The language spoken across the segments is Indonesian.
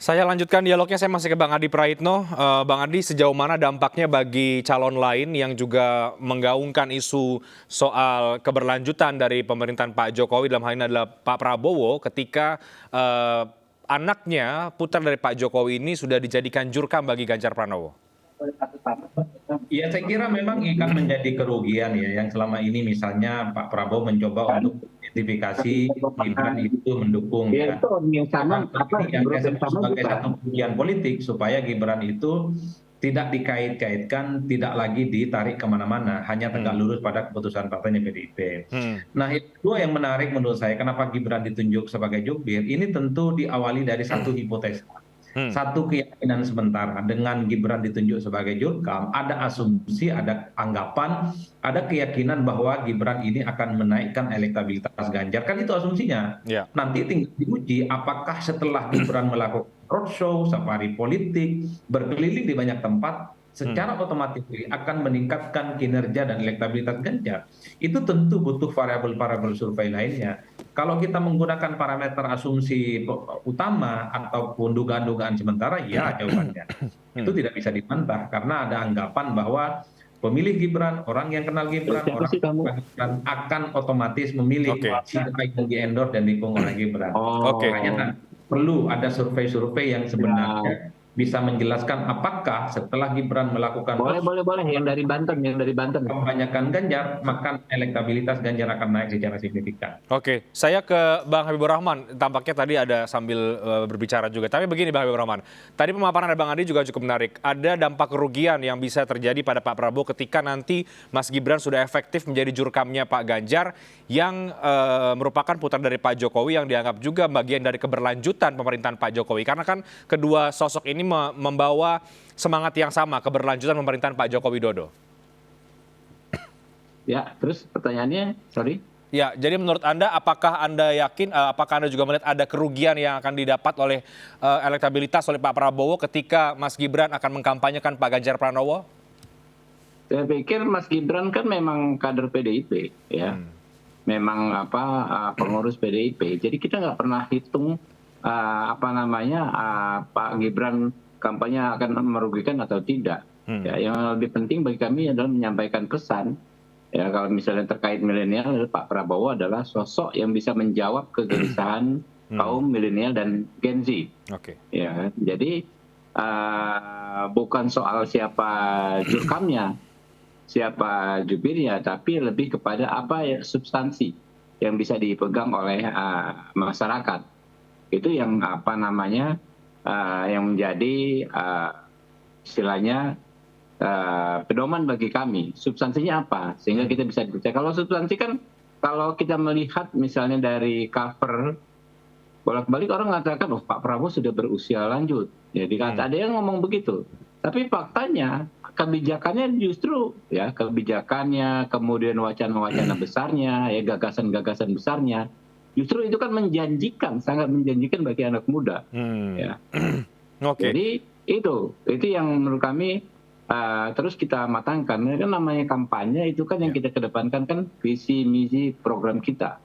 Saya lanjutkan dialognya, saya masih ke Bang Adi Praitno. Bang Adi, sejauh mana dampaknya bagi calon lain yang juga menggaungkan isu soal keberlanjutan dari pemerintahan Pak Jokowi, dalam hal ini adalah Pak Prabowo, ketika anaknya, putra dari Pak Jokowi ini sudah dijadikan jurkam bagi Ganjar Pranowo? Ya, saya kira memang akan menjadi kerugian ya, yang selama ini misalnya Pak Prabowo mencoba untuk identifikasi Gibran itu mendukung Ya ya. itu orang yang sama, Ini yang grup saya yang sebut sama sebagai juga. satu kerugian politik supaya Gibran itu tidak dikait-kaitkan, tidak lagi ditarik kemana-mana, hanya tegak lurus pada keputusan partainya PDIP. Hmm. Nah, itu dua yang menarik menurut saya, kenapa Gibran ditunjuk sebagai jubir, ini tentu diawali dari satu hipotesa. Hmm. Satu keyakinan sementara dengan Gibran ditunjuk sebagai jurkam, ada asumsi, ada anggapan, ada keyakinan bahwa Gibran ini akan menaikkan elektabilitas Ganjar. Kan itu asumsinya. Ya. Nanti tinggal diuji apakah setelah Gibran melakukan roadshow, safari politik, berkeliling di banyak tempat, secara otomatis akan meningkatkan kinerja dan elektabilitas Ganjar. Itu tentu butuh variabel-variabel survei lainnya. Kalau kita menggunakan parameter asumsi utama ataupun dugaan-dugaan sementara, ya jawabannya. Itu tidak bisa dibantah karena ada anggapan bahwa pemilih Gibran, orang yang kenal Gibran, Siapa orang sih yang kamu? suka Gibran akan otomatis memilih Oke. siapa yang di-endorse dan didukung oleh Gibran. Oke. Makanya perlu ada survei-survei yang Ya, sebenarnya bisa menjelaskan apakah setelah Gibran melakukan boleh. Yang dari Banten. membanyakan Ganjar, maka elektabilitas Ganjar akan naik secara signifikan. Oke, saya ke Bang Habibur Rahman. Tampaknya tadi ada sambil berbicara juga. Tapi begini Bang Habibur Rahman, tadi pemaparan dari Bang Adi juga cukup menarik. Ada dampak kerugian yang bisa terjadi pada Pak Prabowo ketika nanti Mas Gibran sudah efektif menjadi jurkamnya Pak Ganjar, yang merupakan putra dari Pak Jokowi, yang dianggap juga bagian dari keberlanjutan pemerintahan Pak Jokowi. Karena kan kedua sosok ini membawa semangat yang sama, keberlanjutan pemerintahan Pak Joko Widodo. Ya, terus pertanyaannya, sorry. Ya, jadi menurut Anda, apakah Anda yakin, apakah Anda juga melihat ada kerugian yang akan didapat oleh elektabilitas oleh Pak Prabowo ketika Mas Gibran akan mengkampanyekan Pak Ganjar Pranowo? Saya pikir Mas Gibran kan memang kader PDIP, ya. Memang pengurus PDIP. Jadi kita nggak pernah hitung Pak Gibran kampanye akan merugikan atau tidak. Ya, yang lebih penting bagi kami adalah menyampaikan pesan. Ya, kalau misalnya terkait milenial, Pak Prabowo adalah sosok yang bisa menjawab kegelisahan kaum milenial dan Gen Z. Oke. Ya, jadi bukan soal siapa jurkamnya, siapa jubirnya, tapi lebih kepada apa ya substansi yang bisa dipegang oleh masyarakat. Itu yang yang menjadi istilahnya pedoman bagi kami. Substansinya apa? Sehingga kita bisa dipercaya. Kalau substansi kan, kalau kita melihat misalnya dari cover, bolak-balik orang mengatakan, oh Pak Prabowo sudah berusia lanjut. Jadi ada yang ngomong begitu. Tapi faktanya, kebijakannya justru, ya kebijakannya, kemudian wacana-wacana besarnya, ya gagasan-gagasan besarnya, justru itu kan menjanjikan, sangat menjanjikan bagi anak muda. Ya. Jadi itu yang menurut kami terus kita matangkan. Kan namanya kampanye itu kan yang kita kedepankan kan visi misi program kita.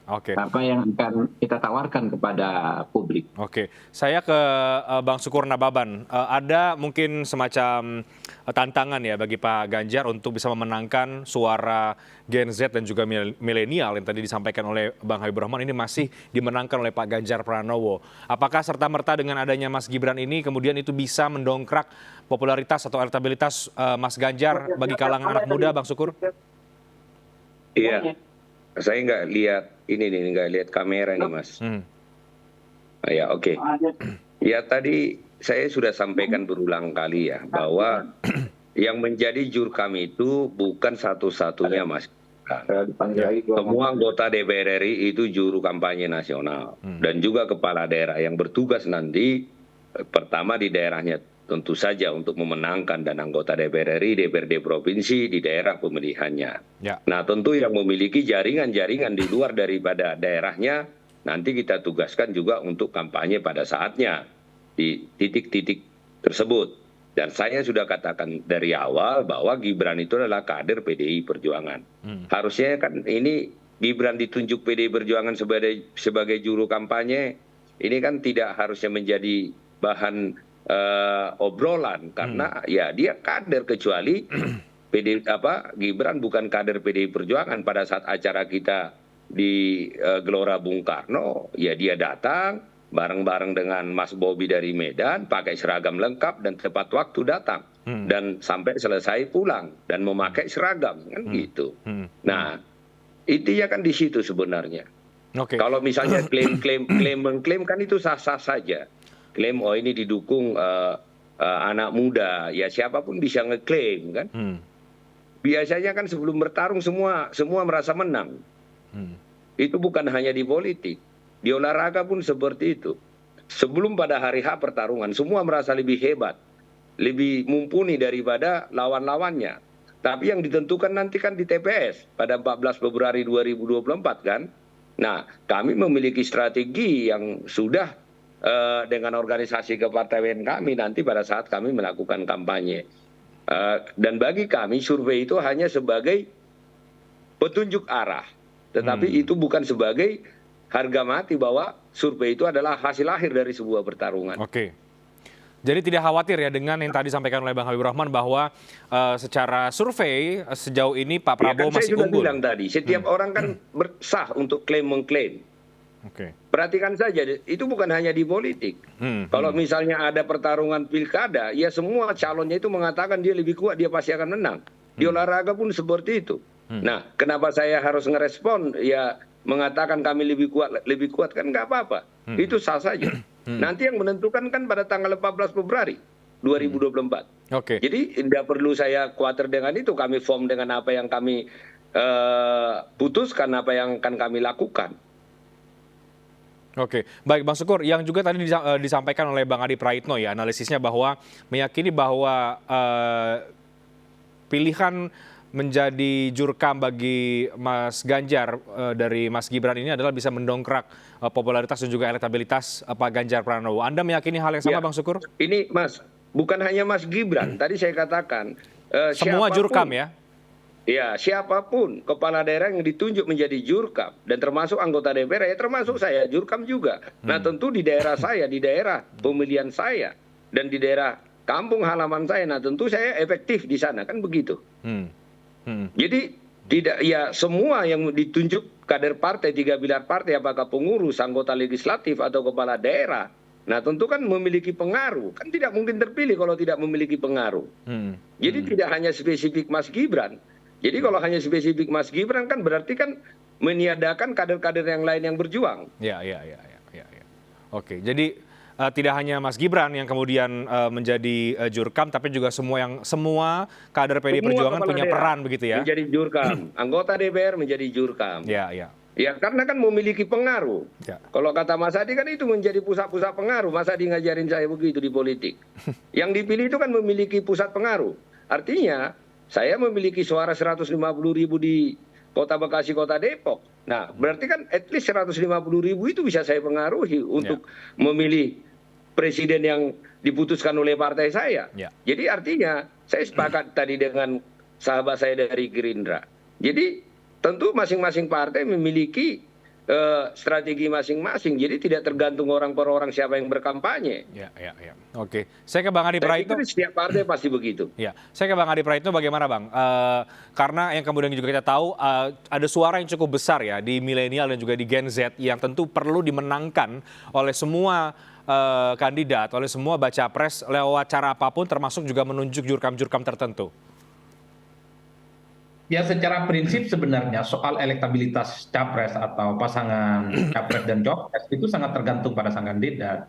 Oke. Apa yang akan kita tawarkan kepada publik. Oke, saya ke Bang Sukur Nababan. Ada mungkin semacam tantangan ya bagi Pak Ganjar untuk bisa memenangkan suara Gen Z dan juga milenial yang tadi disampaikan oleh Bang Habibur Rahman, ini masih dimenangkan oleh Pak Ganjar Pranowo. Apakah serta-merta dengan adanya Mas Gibran ini kemudian itu bisa mendongkrak popularitas atau elektabilitas Mas Ganjar bagi kalangan anak muda, Bang Sukur? Iya, saya nggak lihat kamera nih, Mas. Ya, oke. Ya, tadi saya sudah sampaikan berulang kali ya, bahwa yang menjadi jurkam itu bukan satu-satunya, Mas. Semua anggota DPR RI itu juru kampanye nasional. Dan juga kepala daerah yang bertugas nanti, pertama di daerahnya tentu saja untuk memenangkan dan anggota DPR RI, DPRD provinsi di daerah pemilihannya. Nah, tentu yang memiliki jaringan-jaringan di luar daripada daerahnya, nanti kita tugaskan juga untuk kampanye pada saatnya di titik-titik tersebut. Dan saya sudah katakan dari awal bahwa Gibran itu adalah kader PDI Perjuangan. Harusnya kan ini Gibran ditunjuk PDI Perjuangan sebagai juru kampanye, ini kan tidak harusnya menjadi bahan obrolan karena ya dia kader, kecuali Gibran bukan kader PDI Perjuangan. Pada saat acara kita di Gelora Bung Karno, ya dia datang bareng-bareng dengan Mas Bobi dari Medan, pakai seragam lengkap dan tepat waktu datang, dan sampai selesai pulang dan memakai seragam kan gitu. Nah, intinya kan di situ sebenarnya. Kalau misalnya mengklaim kan itu sah-sah saja. Klaim oh ini didukung anak muda, ya siapapun bisa ngeklaim kan. Biasanya kan sebelum bertarung semua merasa menang. Itu bukan hanya di politik, di olahraga pun seperti itu. Sebelum pada hari H pertarungan, semua merasa lebih hebat, lebih mumpuni daripada lawan-lawannya. Tapi yang ditentukan nanti kan di TPS pada 14 Februari 2024 kan. Nah, kami memiliki strategi yang sudah dengan organisasi kepartaian kami nanti pada saat kami melakukan kampanye. Dan bagi kami survei itu hanya sebagai petunjuk arah. Tetapi itu bukan sebagai harga mati bahwa survei itu adalah hasil akhir dari sebuah pertarungan. Oke. Jadi tidak khawatir ya dengan yang tadi disampaikan oleh Bang Habibur Rahman bahwa secara survei sejauh ini Pak Prabowo masih unggul. Saya sudah bilang tadi, setiap orang kan bersah untuk klaim-mengklaim. Perhatikan saja, itu bukan hanya di politik. Kalau misalnya ada pertarungan pilkada, ya semua calonnya itu mengatakan dia lebih kuat, dia pasti akan menang. Di olahraga pun seperti itu. Nah, kenapa saya harus ngerespon? Ya mengatakan kami lebih kuat kan nggak apa-apa. Itu sah saja. Nanti yang menentukan kan pada tanggal 14 Februari 2024. Jadi tidak perlu saya khawatir dengan itu. Kami firm dengan apa yang kami putuskan, apa yang akan kami lakukan. Oke, baik Bang Sukur, yang juga tadi disampaikan oleh Bang Adi Praitno ya, analisisnya bahwa meyakini bahwa pilihan menjadi jurkam bagi Mas Ganjar dari Mas Gibran ini adalah bisa mendongkrak popularitas dan juga elektabilitas Pak Ganjar Pranowo. Anda meyakini hal yang sama, Bang Sukur? Ini Mas, bukan hanya Mas Gibran, tadi saya katakan semua jurkam ya? Ya, siapapun kepala daerah yang ditunjuk menjadi jurkam dan termasuk anggota DPR, ya termasuk saya jurkam juga. Nah, tentu di daerah saya, di daerah pemilihan saya dan di daerah kampung halaman saya, nah tentu saya efektif di sana kan begitu. Jadi tidak ya semua yang ditunjuk kader partai, 3 pilar partai, apakah pengurus, anggota legislatif atau kepala daerah, nah tentu kan memiliki pengaruh, kan tidak mungkin terpilih kalau tidak memiliki pengaruh. Jadi tidak hanya spesifik Mas Gibran. Jadi kalau hanya spesifik Mas Gibran kan berarti kan meniadakan kader-kader yang lain yang berjuang. Ya. Oke, jadi tidak hanya Mas Gibran yang kemudian menjadi jurkam, tapi juga semua kader PDI Perjuangan punya peran begitu ya? Menjadi jurkam, anggota DPR menjadi jurkam. Ya, karena kan memiliki pengaruh. Kalau kata Mas Adi kan itu menjadi pusat-pusat pengaruh. Mas Adi ngajarin saya begitu di politik. Yang dipilih itu kan memiliki pusat pengaruh. Artinya saya memiliki suara 150.000 di Kota Bekasi, Kota Depok. Nah, berarti kan at least 150.000 itu bisa saya pengaruhi untuk memilih presiden yang diputuskan oleh partai saya. Jadi artinya saya sepakat tadi dengan sahabat saya dari Gerindra. Jadi tentu masing-masing partai memiliki strategi masing-masing. Jadi tidak tergantung orang per orang siapa yang berkampanye. Ya. Oke, saya ke Bang Adi Praitno. Setiap partai pasti begitu. Ya, saya ke Bang Adi Praitno bagaimana Bang? Karena yang kemudian juga kita tahu ada suara yang cukup besar ya di milenial dan juga di Gen Z yang tentu perlu dimenangkan oleh semua kandidat, oleh semua baca pres lewat cara apapun, termasuk juga menunjuk jurkam-jurkam tertentu. Ya secara prinsip sebenarnya soal elektabilitas capres atau pasangan capres dan cawapres itu sangat tergantung pada sang kandidat.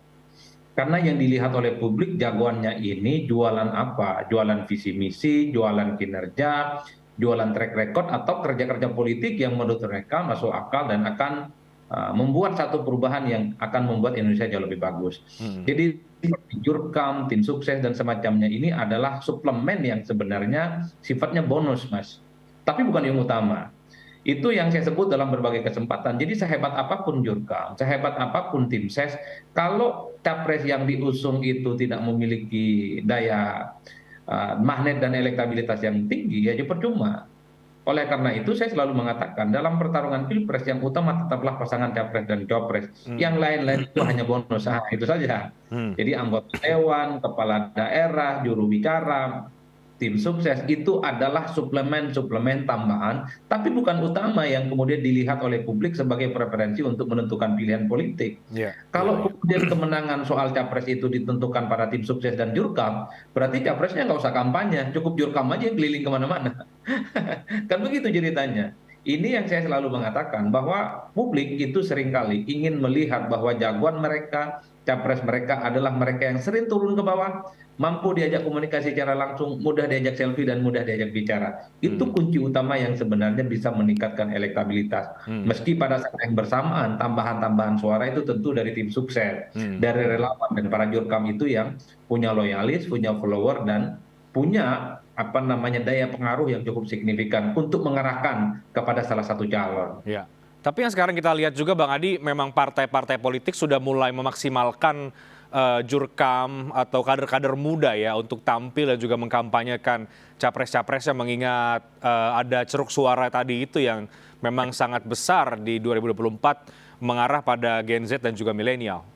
Karena yang dilihat oleh publik jagoannya ini jualan apa? Jualan visi misi, jualan kinerja, jualan track record atau kerja-kerja politik yang menurut mereka masuk akal dan akan membuat satu perubahan yang akan membuat Indonesia jauh lebih bagus. Jadi jurkam, tim sukses dan semacamnya ini adalah suplemen yang sebenarnya sifatnya bonus, Mas. Tapi bukan yang utama. Itu yang saya sebut dalam berbagai kesempatan. Jadi sehebat apapun jurkam, sehebat apapun tim ses, kalau capres yang diusung itu tidak memiliki daya magnet dan elektabilitas yang tinggi, ya percuma. Oleh karena itu saya selalu mengatakan dalam pertarungan pilpres yang utama tetaplah pasangan capres dan copres. Yang lain-lain itu hanya bonus, itu saja. Jadi anggota dewan, kepala daerah, juru bicara, tim sukses itu adalah suplemen-suplemen tambahan, tapi bukan utama yang kemudian dilihat oleh publik sebagai preferensi untuk menentukan pilihan politik. Kalau kemudian kemenangan soal capres itu ditentukan pada tim sukses dan jurkam, berarti capresnya nggak usah kampanye, cukup jurkam aja yang keliling kemana-mana. Kan begitu ceritanya. Ini yang saya selalu mengatakan bahwa publik itu seringkali ingin melihat bahwa jagoan mereka, capres mereka adalah mereka yang sering turun ke bawah, mampu diajak komunikasi secara langsung, mudah diajak selfie dan mudah diajak bicara. Itu kunci utama yang sebenarnya bisa meningkatkan elektabilitas. Meski pada saat yang bersamaan tambahan-tambahan suara itu tentu dari tim sukses, dari relawan dan para jurkam itu yang punya loyalis, punya follower dan punya daya pengaruh yang cukup signifikan untuk mengarahkan kepada salah satu calon. Ya. Tapi yang sekarang kita lihat juga Bang Adi, memang partai-partai politik sudah mulai memaksimalkan jurkam atau kader-kader muda ya untuk tampil dan juga mengkampanyekan capres-capresnya, mengingat ada ceruk suara tadi itu yang memang sangat besar di 2024 mengarah pada Gen Z dan juga milenial.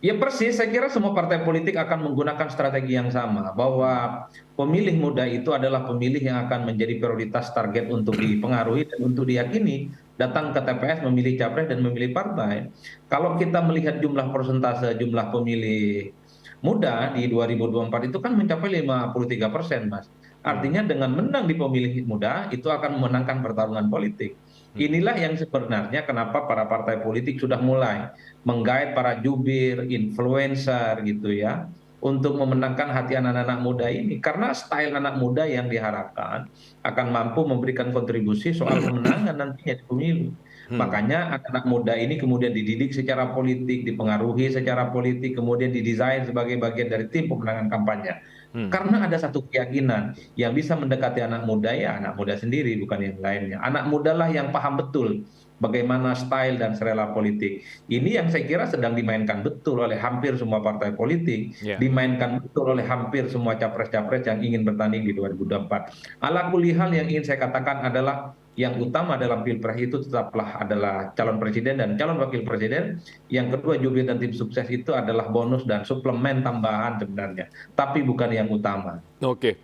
Ya persis, saya kira semua partai politik akan menggunakan strategi yang sama, bahwa pemilih muda itu adalah pemilih yang akan menjadi prioritas target untuk dipengaruhi dan untuk diyakini datang ke TPS memilih capres dan memilih partai. Kalau kita melihat jumlah persentase jumlah pemilih muda di 2024 itu kan mencapai 53%, Mas. Artinya dengan menang di pemilih muda itu akan memenangkan pertarungan politik. Inilah yang sebenarnya kenapa para partai politik sudah mulai menggait para jubir, influencer gitu ya, untuk memenangkan hati anak-anak muda ini. Karena style anak muda yang diharapkan akan mampu memberikan kontribusi soal kemenangan nantinya di pemilu. Makanya anak-anak muda ini kemudian dididik secara politik, dipengaruhi secara politik, kemudian didesain sebagai bagian dari tim pemenangan kampanye. Karena ada satu keyakinan yang bisa mendekati anak muda, ya anak muda sendiri, bukan yang lainnya. Anak muda lah yang paham betul bagaimana style dan selera politik. Ini yang saya kira sedang dimainkan betul oleh hampir semua partai politik, dimainkan betul oleh hampir semua capres-capres yang ingin bertanding di 2024. Ala kulli hal yang ingin saya katakan adalah yang utama dalam pilpres itu tetaplah adalah calon presiden dan calon wakil presiden. Yang kedua, jubir dan tim sukses itu adalah bonus dan suplemen tambahan sebenarnya, tapi bukan yang utama. Oke,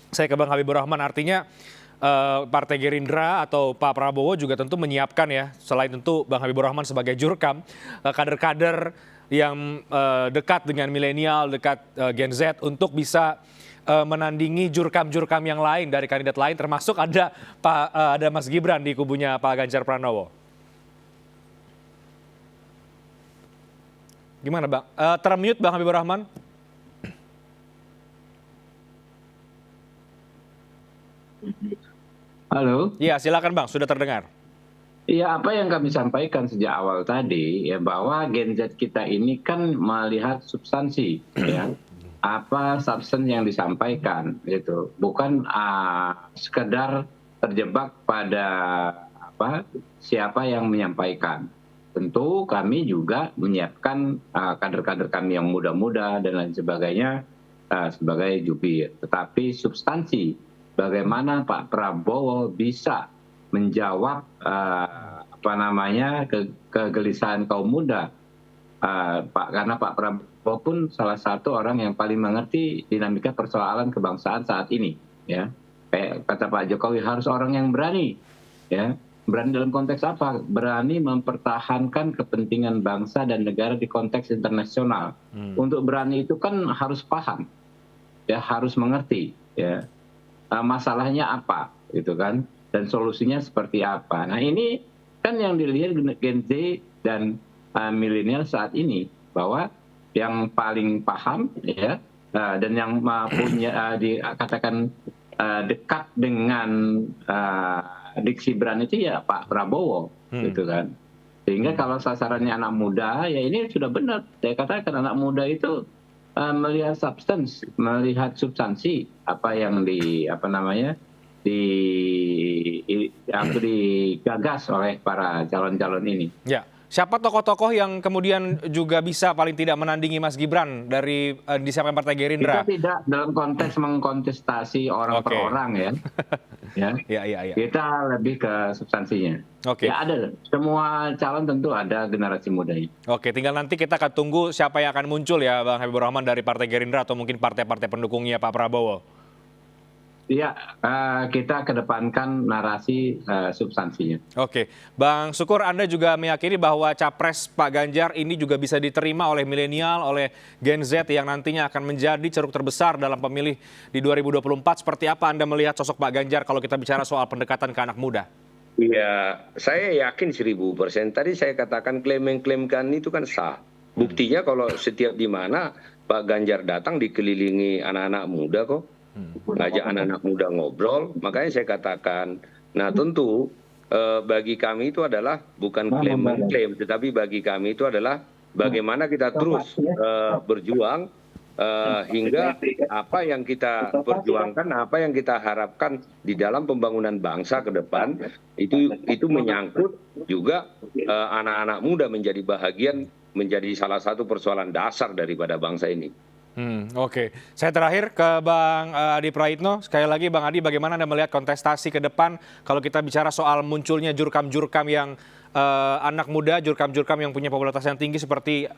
saya ke Bang Habibur Rahman. Artinya Partai Gerindra atau Pak Prabowo juga tentu menyiapkan ya, selain tentu Bang Habibur Rahman sebagai jurkam, kader-kader yang dekat dengan milenial, dekat Gen Z untuk bisa menandingi jurkam-jurkam yang lain dari kandidat lain, termasuk ada Mas Gibran di kubunya Pak Ganjar Pranowo. Gimana Bang? Termute Bang Habibur Rahman? Halo? Ya, silakan Bang, sudah terdengar. Iya, apa yang kami sampaikan sejak awal tadi, ya bahwa Gen Z kita ini kan melihat substansi, ya. Apa substance yang disampaikan gitu, bukan sekedar terjebak pada siapa yang menyampaikan. Tentu kami juga menyiapkan kader-kader kami yang muda-muda dan lain sebagainya sebagai jubir. Tetapi substansi bagaimana Pak Prabowo bisa menjawab kegelisahan kaum muda, karena Pak Prabowo pun salah satu orang yang paling mengerti dinamika persoalan kebangsaan saat ini, ya. Kayak kata Pak Jokowi, harus orang yang berani, ya. Berani dalam konteks apa? Berani mempertahankan kepentingan bangsa dan negara di konteks internasional. Untuk berani itu kan harus paham, ya, harus mengerti, ya. Masalahnya apa, gitu kan? Dan solusinya seperti apa. Nah, ini kan yang dilihat Gen Z dan milenial saat ini, bahwa yang paling paham, ya, dan yang punya dikatakan dekat dengan diksi berani itu ya Pak Prabowo, gitu kan. Sehingga kalau sasarannya anak muda, ya ini sudah benar. Saya katakan anak muda itu melihat substance, melihat substansi apa yang digagas oleh para calon-calon ini. Ya. Siapa tokoh-tokoh yang kemudian juga bisa paling tidak menandingi Mas Gibran dari disiapkan Partai Gerindra? Kita tidak dalam konteks mengkontestasi orang per orang, ya. ya. Iya. Kita lebih ke substansinya. Oke. Ya ada, semua calon tentu ada generasi mudanya. Oke, tinggal nanti kita akan tunggu siapa yang akan muncul ya Bang Habibur Rahman dari Partai Gerindra atau mungkin partai-partai pendukungnya Pak Prabowo. Iya, kita kedepankan narasi substansinya. Oke, Bang Sukur, Anda juga meyakini bahwa capres Pak Ganjar ini juga bisa diterima oleh milenial, oleh Gen Z yang nantinya akan menjadi ceruk terbesar dalam pemilih di 2024. Seperti apa Anda melihat sosok Pak Ganjar kalau kita bicara soal pendekatan ke anak muda? Ya, saya yakin 1000%. Tadi saya katakan klaim-klaimkan itu kan sah. Buktinya kalau setiap di mana Pak Ganjar datang dikelilingi anak-anak muda kok. Ngajak anak-anak muda ngobrol, makanya saya katakan, nah tentu bagi kami itu adalah bukan klaim-klaim, tetapi bagi kami itu adalah bagaimana kita terus berjuang hingga apa yang kita perjuangkan, apa yang kita harapkan di dalam pembangunan bangsa ke depan, itu menyangkut juga anak-anak muda menjadi bahagian, menjadi salah satu persoalan dasar daripada bangsa ini. Oke, saya terakhir ke Bang Adi Praitno. Sekali lagi Bang Adi, bagaimana Anda melihat kontestasi ke depan kalau kita bicara soal munculnya jurkam-jurkam yang anak muda, jurkam-jurkam yang punya popularitas yang tinggi seperti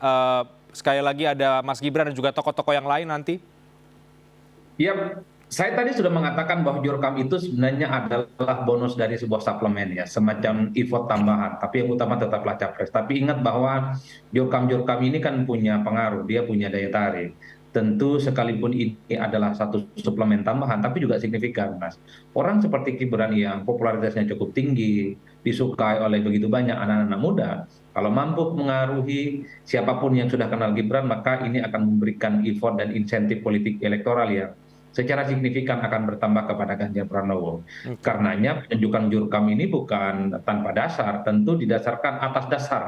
sekali lagi ada Mas Gibran dan juga tokoh-tokoh yang lain nanti? Ya, saya tadi sudah mengatakan bahwa jurkam itu sebenarnya adalah bonus dari sebuah suplemen ya, semacam effort tambahan. Tapi yang utama tetaplah capres. Tapi ingat bahwa jurkam-jurkam ini kan punya pengaruh, dia punya daya tarik. Tentu sekalipun ini adalah satu suplemen tambahan, tapi juga signifikan, Mas. Orang seperti Gibran yang popularitasnya cukup tinggi, disukai oleh begitu banyak anak-anak muda, kalau mampu mengaruhi siapapun yang sudah kenal Gibran, maka ini akan memberikan effort dan insentif politik elektoral yang secara signifikan akan bertambah kepada Ganjar Pranowo. Karenanya penunjukan jurkam ini bukan tanpa dasar, tentu didasarkan atas dasar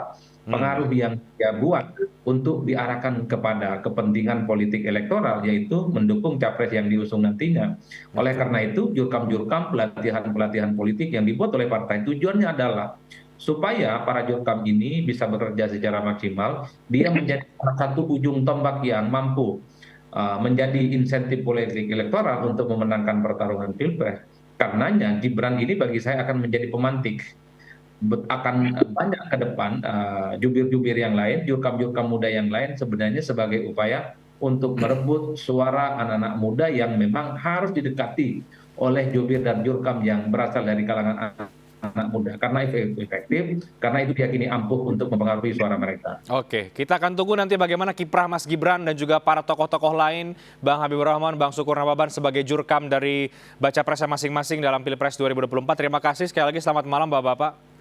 pengaruh yang dia buat untuk diarahkan kepada kepentingan politik elektoral, yaitu mendukung capres yang diusung nantinya. Oleh karena itu, jurkam-jurkam, pelatihan-pelatihan politik yang dibuat oleh partai, tujuannya adalah supaya para jurkam ini bisa bekerja secara maksimal, dia menjadi salah satu ujung tombak yang mampu menjadi insentif politik elektoral untuk memenangkan pertarungan pilpres. Karenanya Gibran ini bagi saya akan menjadi pemantik, akan banyak ke depan jubir-jubir yang lain, jurkam-jurkam muda yang lain sebenarnya sebagai upaya untuk merebut suara anak-anak muda yang memang harus didekati oleh jubir dan jurkam yang berasal dari kalangan anak muda, karena efektif, karena itu diyakini ampuh untuk mempengaruhi suara mereka. Oke, kita akan tunggu nanti bagaimana kiprah Mas Gibran dan juga para tokoh-tokoh lain, Bang Habibur Rahman, Bang Sukur Nababan sebagai jurkam dari baca presnya masing-masing dalam Pilpres 2024. Terima kasih sekali lagi, selamat malam Bapak-Bapak.